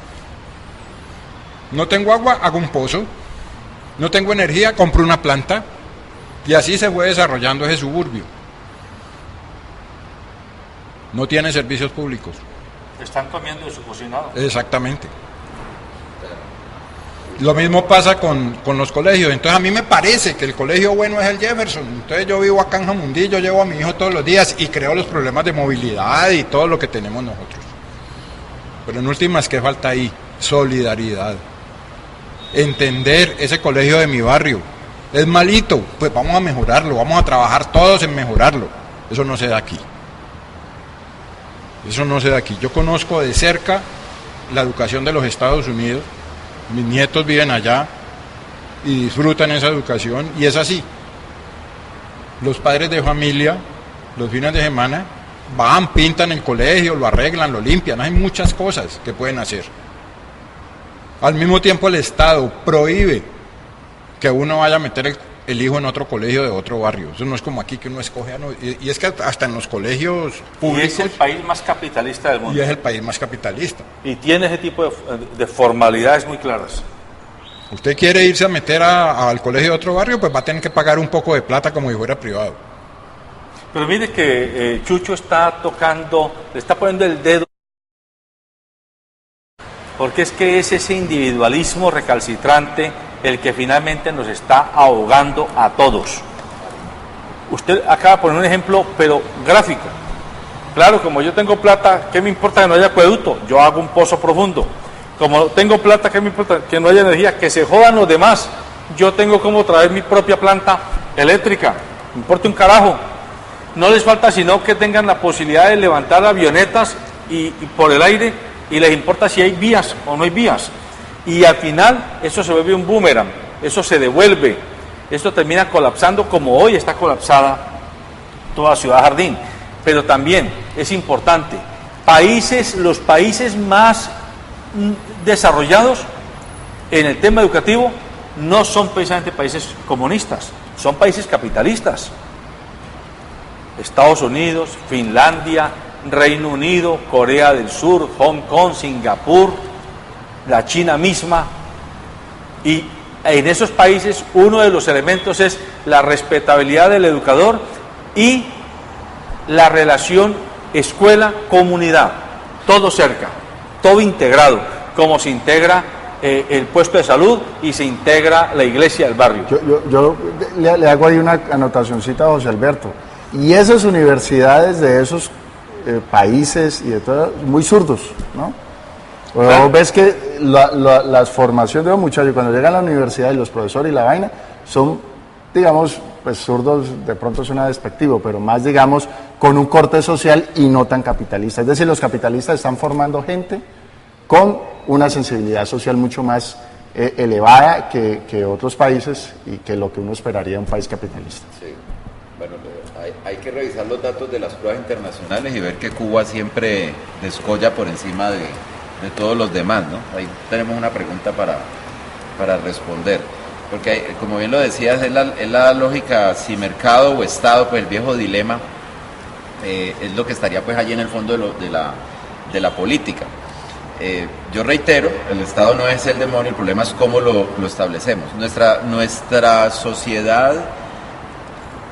No tengo agua, hago un pozo. No tengo energía, compro una planta. Y así se fue desarrollando ese suburbio. No tiene servicios públicos. Están comiendo de su cocinado. Exactamente. Lo mismo pasa con los colegios. Entonces a mí me parece que el colegio bueno es el Jefferson. Entonces yo vivo acá en Jamundí, yo llevo a mi hijo todos los días y creo los problemas de movilidad y todo lo que tenemos nosotros. Pero en últimas, ¿qué falta ahí? Solidaridad. Entender ese colegio de mi barrio. Es malito, pues vamos a mejorarlo, vamos a trabajar todos en mejorarlo. Eso no se da aquí. Eso no se da aquí. Yo conozco de cerca la educación de los Estados Unidos. Mis nietos viven allá y disfrutan esa educación, y es así. Los padres de familia, los fines de semana, van, pintan el colegio, lo arreglan, lo limpian. Hay muchas cosas que pueden hacer. Al mismo tiempo el Estado prohíbe que uno vaya a meter el hijo en otro colegio de otro barrio. Eso no es como aquí que uno escoge a no, y es que hasta en los colegios públicos. Y es el país más capitalista del mundo. Y es el país más capitalista. Y tiene ese tipo de formalidades muy claras. Usted quiere irse a meter al colegio de otro barrio, pues va a tener que pagar un poco de plata como si fuera privado. Pero mire que Chucho está tocando, le está poniendo el dedo, porque es que es ese individualismo recalcitrante el que finalmente nos está ahogando a todos. Usted acaba de poner un ejemplo, pero gráfico. Claro, como yo tengo plata, ¿qué me importa que no haya acueducto? Yo hago un pozo profundo. Como tengo plata, ¿qué me importa que no haya energía? Que se jodan los demás. Yo tengo como traer mi propia planta eléctrica. Me importa un carajo. No les falta sino que tengan la posibilidad de levantar avionetas y por el aire, y les importa si hay vías o no hay vías. Y al final eso se vuelve un boomerang, eso se devuelve, esto termina colapsando como hoy está colapsada toda Ciudad Jardín. Pero también es importante, los países más desarrollados en el tema educativo no son precisamente países comunistas, son países capitalistas. Estados Unidos, Finlandia, Reino Unido, Corea del Sur, Hong Kong, Singapur, la China misma. Y en esos países uno de los elementos es la respetabilidad del educador y la relación escuela-comunidad, todo cerca, todo integrado, como se integra el puesto de salud y se integra la iglesia del barrio. Yo le hago ahí una anotacioncita a José Alberto. Y esas universidades de esos países y de todo, muy zurdos, ¿no? Claro. Ves que las formaciones de los muchachos cuando llegan a la universidad y los profesores y la vaina son, digamos, pues zurdos, de pronto suena despectivo, pero más, digamos, con un corte social y no tan capitalista. Es decir, los capitalistas están formando gente con una sensibilidad social mucho más elevada que otros países y que lo que uno esperaría de un país capitalista. Sí. Bueno, hay que revisar los datos de las pruebas internacionales y ver que Cuba siempre descolla por encima de todos los demás, ¿no? Ahí tenemos una pregunta para responder, porque como bien lo decías, es la lógica, si mercado o Estado, pues el viejo dilema es lo que estaría pues allí en el fondo de la política. Yo reitero, el Estado no es el demonio, el problema es cómo lo establecemos. Nuestra sociedad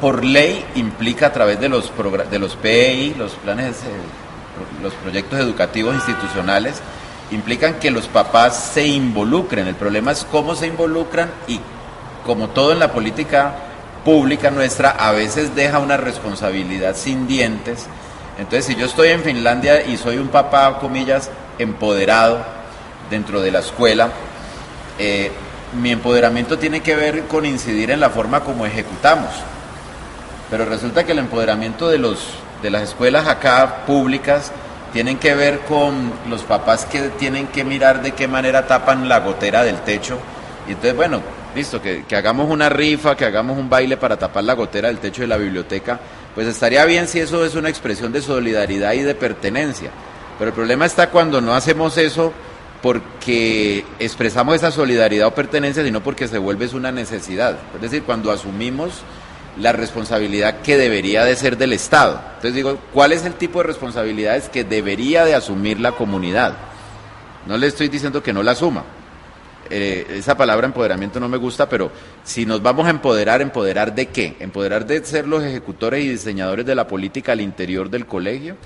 por ley implica a través de los PEI, los planes, los proyectos educativos institucionales, implican que los papás se involucren. El problema es cómo se involucran y, como todo en la política pública nuestra, a veces deja una responsabilidad sin dientes. Entonces, si yo estoy en Finlandia y soy un papá, comillas, empoderado dentro de la escuela, mi empoderamiento tiene que ver con incidir en la forma como ejecutamos. Pero resulta que el empoderamiento de las escuelas acá públicas tienen que ver con los papás que tienen que mirar de qué manera tapan la gotera del techo. Y entonces, bueno, listo, que hagamos una rifa, que hagamos un baile para tapar la gotera del techo de la biblioteca, pues estaría bien si eso es una expresión de solidaridad y de pertenencia. Pero el problema está cuando no hacemos eso porque expresamos esa solidaridad o pertenencia, sino porque se vuelve una necesidad. Es decir, cuando asumimos la responsabilidad que debería de ser del Estado. Entonces digo, ¿cuál es el tipo de responsabilidades que debería de asumir la comunidad? No le estoy diciendo que no la asuma. Esa palabra empoderamiento no me gusta, pero si nos vamos a empoderar, ¿empoderar de qué? ¿Empoderar de ser los ejecutores y diseñadores de la política al interior del colegio?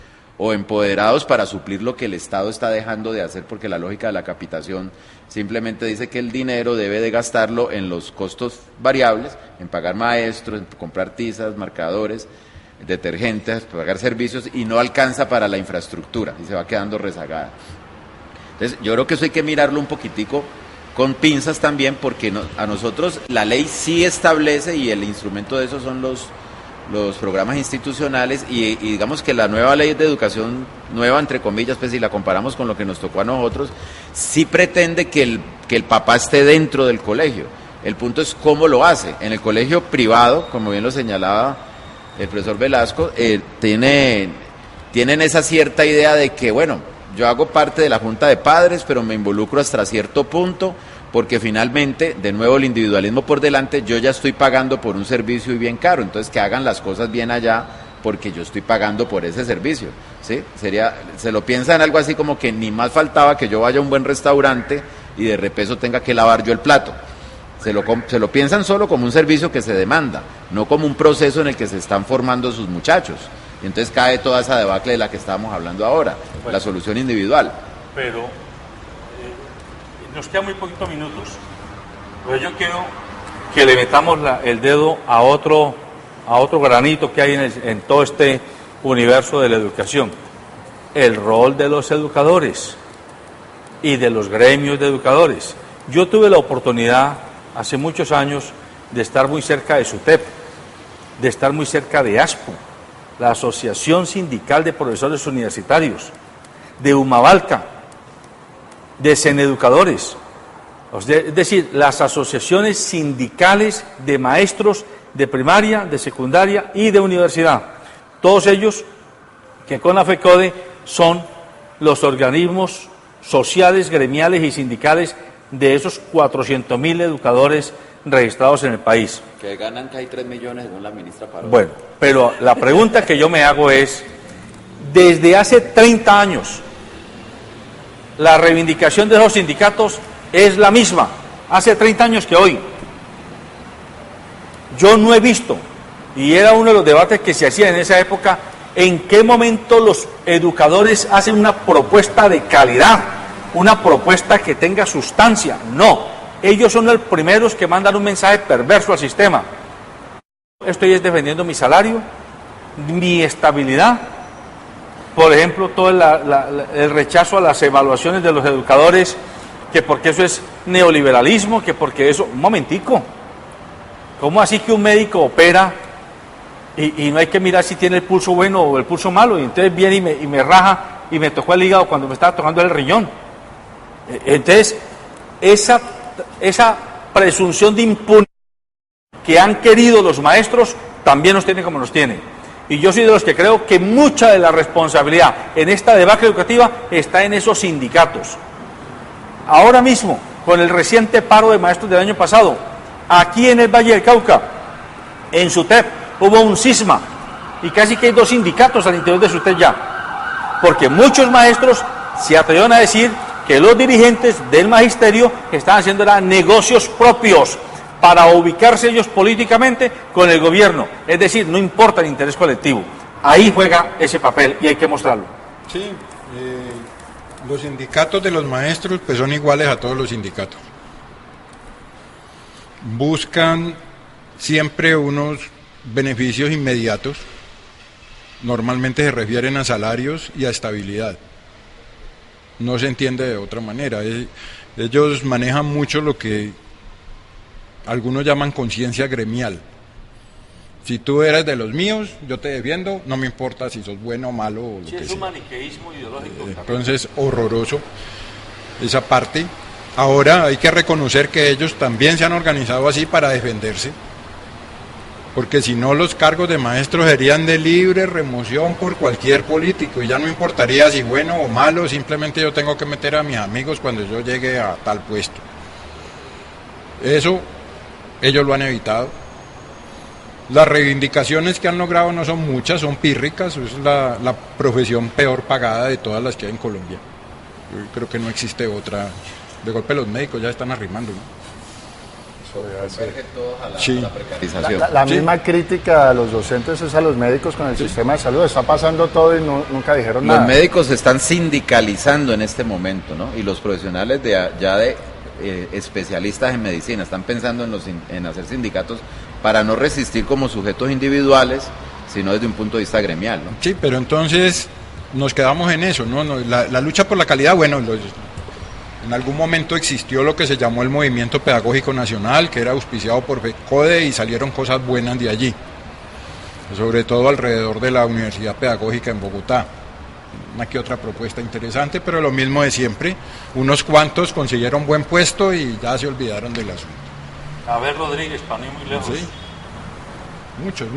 ¿O empoderados para suplir lo que el Estado está dejando de hacer? Porque la lógica de la capitación simplemente dice que el dinero debe de gastarlo en los costos variables, en pagar maestros, en comprar tizas, marcadores, detergentes, pagar servicios, y no alcanza para la infraestructura y se va quedando rezagada. Entonces yo creo que eso hay que mirarlo un poquitico con pinzas también, porque a nosotros la ley sí establece, y el instrumento de eso son los programas institucionales, y digamos que la nueva ley de educación, nueva entre comillas, pues si la comparamos con lo que nos tocó a nosotros, sí pretende que el papá esté dentro del colegio. El punto es cómo lo hace. En el colegio privado, como bien lo señalaba el profesor Velasco, tienen esa cierta idea de que, bueno, yo hago parte de la Junta de Padres, pero me involucro hasta cierto punto, porque finalmente, de nuevo el individualismo por delante, yo ya estoy pagando por un servicio y bien caro, entonces que hagan las cosas bien allá, porque yo estoy pagando por ese servicio, ¿sí? Se lo piensan algo así como que ni más faltaba que yo vaya a un buen restaurante y de repeso tenga que lavar yo el plato. Se lo piensan solo como un servicio que se demanda, no como un proceso en el que se están formando sus muchachos. Y entonces cae toda esa debacle de la que estábamos hablando ahora, bueno, la solución individual. Pero nos quedan muy poquitos minutos, pero yo quiero que le metamos el dedo a otro granito que hay en todo este universo de la educación. El rol de los educadores y de los gremios de educadores. Yo tuve la oportunidad hace muchos años de estar muy cerca de SUTEP, de estar muy cerca de ASPO, la Asociación Sindical de Profesores Universitarios, de Humabalca, de Seneducadores, es decir, las asociaciones sindicales de maestros de primaria, de secundaria y de universidad. Todos ellos que con la FECODE son los organismos sociales, gremiales y sindicales de esos 400.000 educadores registrados en el país. Que ganan casi 3 millones según la ministra Parodi. Bueno, pero la pregunta que yo me hago es, desde hace 30 años, la reivindicación de esos sindicatos es la misma, hace 30 años que hoy. Yo no he visto, y era uno de los debates que se hacía en esa época, en qué momento los educadores hacen una propuesta de calidad, una propuesta que tenga sustancia. No, ellos son los primeros que mandan un mensaje perverso al sistema. Estoy defendiendo mi salario, mi estabilidad. Por ejemplo, todo el rechazo a las evaluaciones de los educadores, que porque eso es neoliberalismo, que porque eso... Un momentico, ¿cómo así que un médico opera y no hay que mirar si tiene el pulso bueno o el pulso malo? Y entonces viene y me raja y me tocó el hígado cuando me estaba tocando el riñón. Entonces, esa presunción de impunidad que han querido los maestros también nos tiene como nos tiene. Y yo soy de los que creo que mucha de la responsabilidad en esta debacle educativa está en esos sindicatos. Ahora mismo, con el reciente paro de maestros del año pasado, aquí en el Valle del Cauca, en SUTEP, hubo un cisma y casi que hay 2 sindicatos al interior de SUTEP ya, porque muchos maestros se atrevieron a decir que los dirigentes del magisterio estaban haciendo negocios propios para ubicarse ellos políticamente con el gobierno, es decir, no importa el interés colectivo. Ahí juega ese papel y hay que mostrarlo. Sí, los sindicatos de los maestros pues son iguales a todos los sindicatos. Buscan siempre unos beneficios inmediatos, normalmente se refieren a salarios y a estabilidad. No se entiende de otra manera. Ellos manejan mucho lo que algunos llaman conciencia gremial. Si tú eres de los míos, yo te defiendo, no me importa si sos bueno o malo o lo que sea. Es un maniqueísmo ideológico. Entonces, horroroso esa parte. Ahora hay que reconocer que ellos también se han organizado así para defenderse, porque si no los cargos de maestros serían de libre remoción por cualquier político y ya no importaría si bueno o malo, simplemente yo tengo que meter a mis amigos cuando yo llegue a tal puesto. Eso ellos lo han evitado. Las reivindicaciones que han logrado no son muchas, son pírricas, es la profesión peor pagada de todas las que hay en Colombia. Yo creo que no existe otra. De golpe los médicos ya están arrimando, ¿no? Sí. La La misma crítica a los docentes es a los médicos con el sistema de salud. Está pasando todo y nunca dijeron nada. Los médicos se están sindicalizando en este momento, ¿no? Y los profesionales de especialistas en medicina están pensando en hacer sindicatos para no resistir como sujetos individuales, sino desde un punto de vista gremial, ¿no? Sí, pero entonces nos quedamos en eso, ¿no? La lucha por la calidad, bueno, en algún momento existió lo que se llamó el Movimiento Pedagógico Nacional, que era auspiciado por FECODE y salieron cosas buenas de allí, sobre todo alrededor de la Universidad Pedagógica en Bogotá. Una que otra propuesta interesante, pero lo mismo de siempre. Unos cuantos consiguieron buen puesto y ya se olvidaron del asunto. A ver, Rodríguez, para no ir muy lejos. ¿Sí? muchos.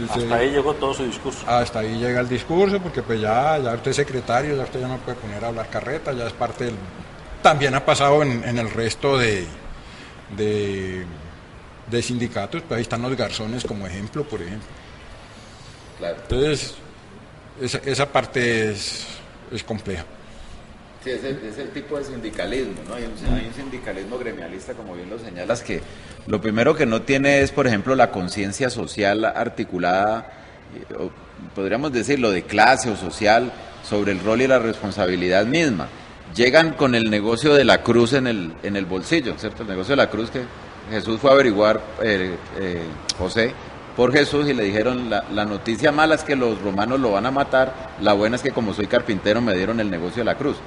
Hasta ahí llegó todo su discurso. Hasta ahí llega el discurso, porque pues ya usted es secretario, ya usted ya no puede poner a hablar carreta, ya es parte del... También ha pasado en el resto de sindicatos, pues ahí están los garzones como ejemplo, por ejemplo. Claro. Entonces, esa parte es compleja. Sí, es el tipo de sindicalismo, ¿no? Hay un sindicalismo gremialista, como bien lo señalas, que lo primero que no tiene es, por ejemplo, la conciencia social articulada, o podríamos decirlo, de clase o social, sobre el rol y la responsabilidad misma. Llegan con el negocio de la cruz en el bolsillo, ¿cierto? El negocio de la cruz que Jesús fue a averiguar, José, por Jesús, y le dijeron, la noticia mala es que los romanos lo van a matar, la buena es que como soy carpintero me dieron el negocio de la cruz.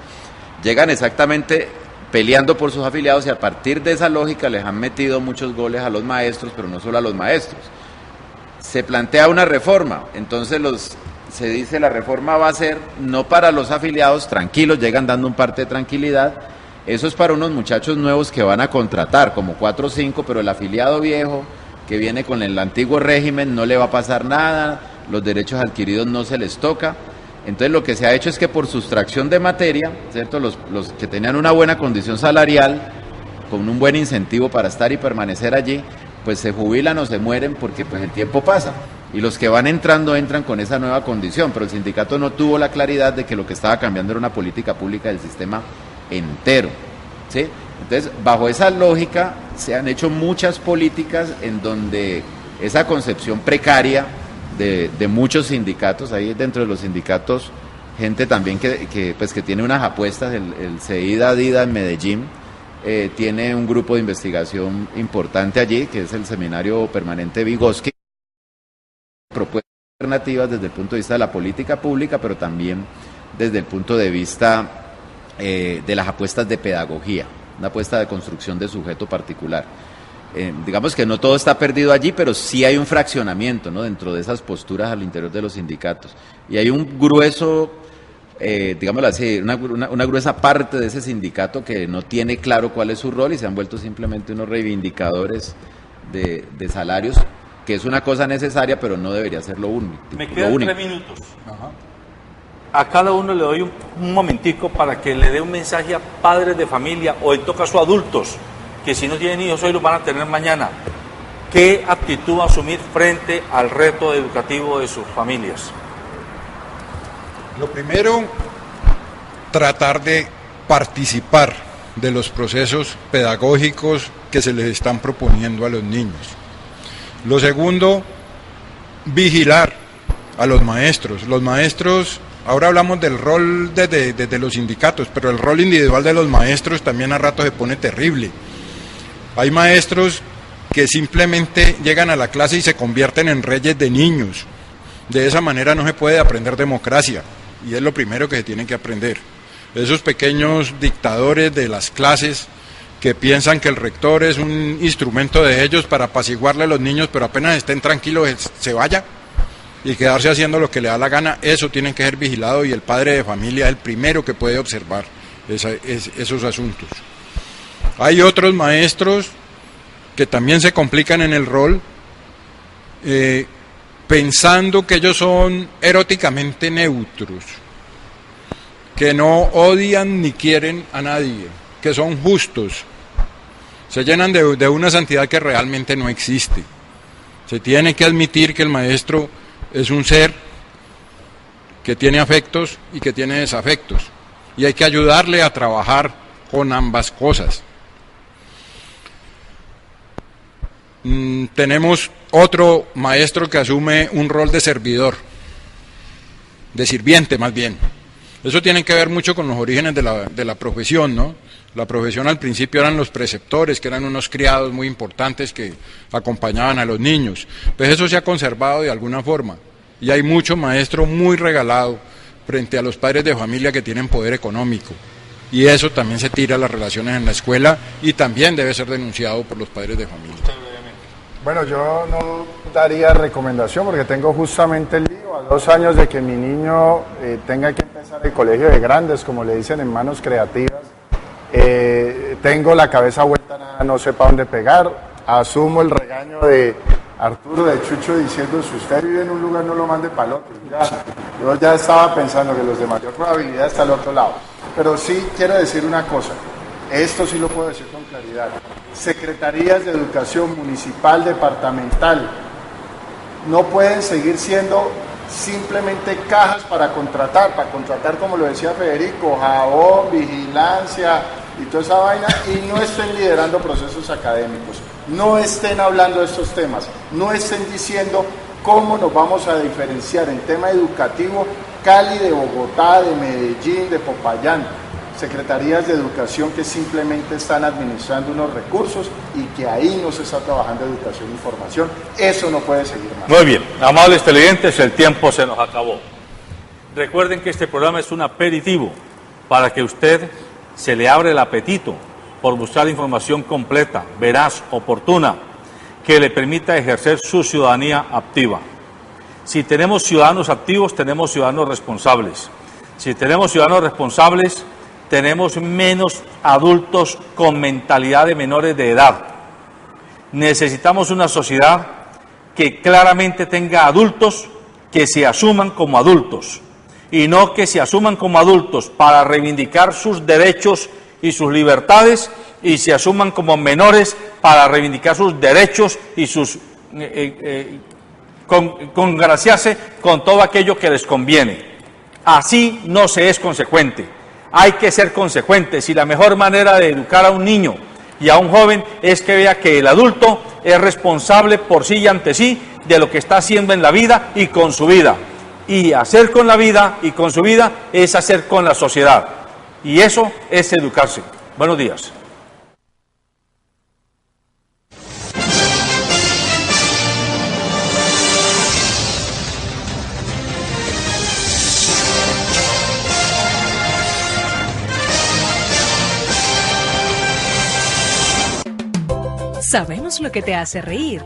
Llegan exactamente peleando por sus afiliados, y a partir de esa lógica les han metido muchos goles a los maestros, pero no solo a los maestros. Se plantea una reforma, entonces se dice la reforma va a ser no para los afiliados, tranquilos, llegan dando un parte de tranquilidad, eso es para unos muchachos nuevos que van a contratar, como 4 o 5, pero el afiliado viejo que viene con el antiguo régimen no le va a pasar nada, los derechos adquiridos no se les toca. Entonces lo que se ha hecho es que por sustracción de materia, ¿cierto? Los que tenían una buena condición salarial, con un buen incentivo para estar y permanecer allí, pues se jubilan o se mueren porque pues el tiempo pasa. Y los que van entrando entran con esa nueva condición, pero el sindicato no tuvo la claridad de que lo que estaba cambiando era una política pública del sistema entero, ¿sí? Entonces, bajo esa lógica, se han hecho muchas políticas en donde esa concepción precaria de muchos sindicatos, ahí dentro de los sindicatos, gente también que tiene unas apuestas, el CEIDA DIDA en Medellín, tiene un grupo de investigación importante allí, que es el Seminario Permanente Vygotsky, propuestas alternativas desde el punto de vista de la política pública, pero también desde el punto de vista de las apuestas de pedagogía, una apuesta de construcción de sujeto particular. Digamos que no todo está perdido allí, pero sí hay un fraccionamiento, ¿no?, dentro de esas posturas al interior de los sindicatos. Y hay un grueso, digámoslo así, una gruesa parte de ese sindicato que no tiene claro cuál es su rol y se han vuelto simplemente unos reivindicadores de salarios, que es una cosa necesaria, pero no debería ser lo único. Me quedan 3 minutos. Ajá. A cada uno le doy un momentico para que le dé un mensaje a padres de familia o en todo caso adultos, que si no tienen hijos hoy los van a tener mañana. ¿Qué actitud asumir frente al reto educativo de sus familias? Lo primero, tratar de participar de los procesos pedagógicos que se les están proponiendo a los niños. Lo segundo, vigilar a los maestros. Los maestros, ahora hablamos del rol de los sindicatos, pero el rol individual de los maestros también a rato se pone terrible. Hay maestros que simplemente llegan a la clase y se convierten en reyes de niños. De esa manera no se puede aprender democracia, y es lo primero que se tiene que aprender. Esos pequeños dictadores de las clases que piensan que el rector es un instrumento de ellos para apaciguarle a los niños, pero apenas estén tranquilos se vaya y quedarse haciendo lo que le da la gana, eso tiene que ser vigilado, y el padre de familia es el primero que puede observar esos asuntos. Hay otros maestros que también se complican en el rol, pensando que ellos son eróticamente neutros, que no odian ni quieren a nadie, que son justos. Se llenan de una santidad que realmente no existe. Se tiene que admitir que el maestro es un ser que tiene afectos y que tiene desafectos, y hay que ayudarle a trabajar con ambas cosas. Tenemos otro maestro que asume un rol de servidor, de sirviente más bien. Eso tiene que ver mucho con los orígenes de la profesión, ¿no? La profesión al principio eran los preceptores, que eran unos criados muy importantes que acompañaban a los niños. Pues eso se ha conservado de alguna forma, y hay mucho maestro muy regalado frente a los padres de familia que tienen poder económico, y eso también se tira a las relaciones en la escuela y también debe ser denunciado por los padres de familia. Bueno, yo no daría recomendación porque tengo justamente el lío, a 2 años de que mi niño tenga que empezar el colegio de grandes, como le dicen, en manos creativas. Tengo la cabeza vuelta, no sé para dónde pegar, asumo el regaño de Arturo de Chucho diciendo, si usted vive en un lugar no lo mande para el otro. Yo ya estaba pensando que los de mayor probabilidad están al otro lado. Pero sí quiero decir una cosa, esto sí lo puedo decir con claridad. Secretarías de Educación Municipal, Departamental, no pueden seguir siendo simplemente cajas para contratar como lo decía Federico, jabón, vigilancia y toda esa vaina, y no estén liderando procesos académicos, no estén hablando de estos temas, no estén diciendo cómo nos vamos a diferenciar en tema educativo Cali de Bogotá, de Medellín, de Popayán. Secretarías de Educación que simplemente están administrando unos recursos y que ahí no se está trabajando educación e información. Eso no puede seguir más. Muy bien, amables televidentes, el tiempo se nos acabó. Recuerden que este programa es un aperitivo para que usted se le abra el apetito por buscar información completa, veraz, oportuna, que le permita ejercer su ciudadanía activa. Si tenemos ciudadanos activos, tenemos ciudadanos responsables. Si tenemos ciudadanos responsables, tenemos menos adultos con mentalidad de menores de edad. Necesitamos una sociedad que claramente tenga adultos que se asuman como adultos y no que se asuman como adultos para reivindicar sus derechos y sus libertades y se asuman como menores para reivindicar sus derechos y sus congraciarse con todo aquello que les conviene. Así no se es consecuente. Hay que ser consecuentes y la mejor manera de educar a un niño y a un joven es que vea que el adulto es responsable por sí y ante sí de lo que está haciendo en la vida y con su vida. Y hacer con la vida y con su vida es hacer con la sociedad. Y eso es educarse. Buenos días. Sabemos lo que te hace reír.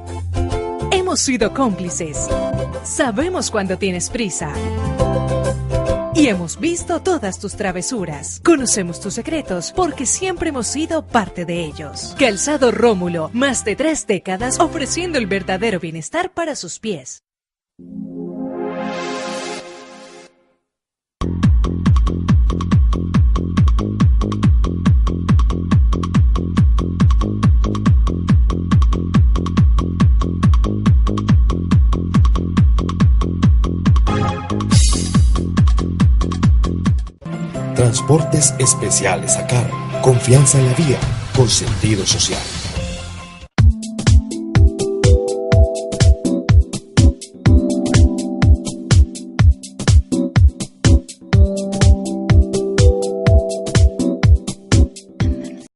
Hemos sido cómplices. Sabemos cuando tienes prisa. Y hemos visto todas tus travesuras. Conocemos tus secretos porque siempre hemos sido parte de ellos. Calzado Rómulo, más de 3 décadas ofreciendo el verdadero bienestar para sus pies. Transportes especiales a cargo. Confianza en la vía, con sentido social.